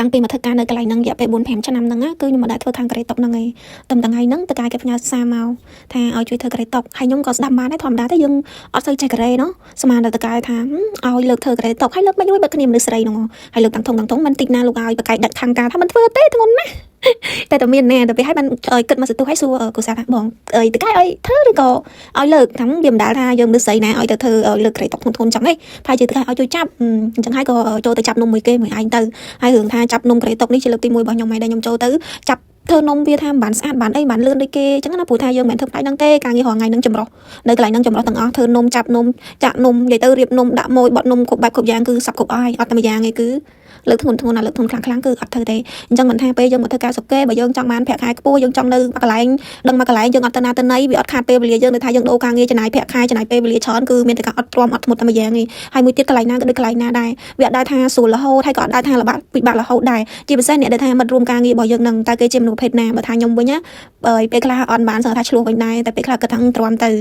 តាំងពីមកធ្វើការនៅកន្លែងហ្នឹងរយៈពេល4-5ឆ្នាំហ្នឹងគឺខ្ញុំមិនដែលធ្វើខាងក្រេតុកហ្នឹងឯងតែថ្ងៃហ្នឹងតើកាយគេផ្ញើសារមកថាឲ្យជួយធ្វើក្រេតុកហើយខ្ញុំក៏ស្ដាប់បានដែរធម្មតាទេយើងអត់សូវចេះក្រេណោះស្មានតែតើកាយថាឲ្យលើកធ្វើក្រេតុកហើយលើកមិនរួចបើគ្នាមនុស្សស្រីហ្នឹងហើយលើកតាំងធំមិនតិចណាលោកឲ្យបកកាយដឹកខាងការថាមិនធ្វើទេធ្ងន់ណាស់តែតែមានណែតែពេលឲ្យបានគិតមកសន្ទុះឲ្យសួរគូសាថាបងតើកាយឲ្យធ្វើឬក៏ឲ្យលើកថាវាមិនដែលថាយើងមនុស្សស្រីណាឲ្យទៅធ្វើលើកក្រេតុកធ្ងន់ចឹងឯងប្រហែលជាតើកាយឲ្យជួយចាប់អញ្ចឹងហើយក៏ចូលទៅចាប់នំមួយគេមួយឯងទៅហើយរឿងថាចាប់នំក្រេតុកនេះជាលើកទី1របស់ខ្ញុំហើយដែលខ្ញុំចូលទៅចាប់ធ្វើនំវាថាមិនបានស្អាតបានអីបានលឿនដូចគេអញ្ចឹងណាព្រោះថាយើងមិនធ្វើផ្នែកហ្នឹងទេការងាររាល់ថ្ងៃហ្នឹងចម្រោះនៅកន្លែងហ្នឹងចម្រោះទាំងអស់ធ្វើនំចាប់នំចាក់នំនិយាយទៅរៀបនំដាក់ម៉ួយបត់នំគ្រប់បែបគ្រប់យ៉ាងគឺសពគ្រប់អស់ហើយអត់តែមួយយ៉ាងឯងគឺលើកធ្ងន់ណាលើកធ្ងន់ខ្លាំងគឺអត់ធ្វើទេអញ្ចឹងមិនថាពេលយើងមកធ្វើការសុកគេបើយើងចង់បានប្រាក់ខែខ្ពស់យើងចង់នៅកន្លែងដឹងមកកន្លែងយើងអត់ទៅណាទៅណីវាអត់ខាតពេលវេលាយើងនៅថាយើងដូរការងារចំណាយប្រាក់ខែចំណាយពេលវេលាច្រើនគឺមានតែការអត់ទ្រាំអត់ធ្មត់តែមួយយ៉ាងឯងហើយមួយទៀតកន្លែងណាក៏ដូចកន្លែងណាដែរវាអត់ដែរថាស្រួលរហូតហើយក៏អត់ដែរថាលំបាកពិបាករហូតដែរជាពិសេសអ្នកដែលថាមិត្តរួមការងាររបស់យើងនឹងតើគេជាមនុស្សប្រភេទណាបើថាខ្ញុំវិញណាពេលខ្លះអត់បានសឹងថាឆ្លោះវិញដែរតែពេលខ្លះគិតថាទ្រាំទៅ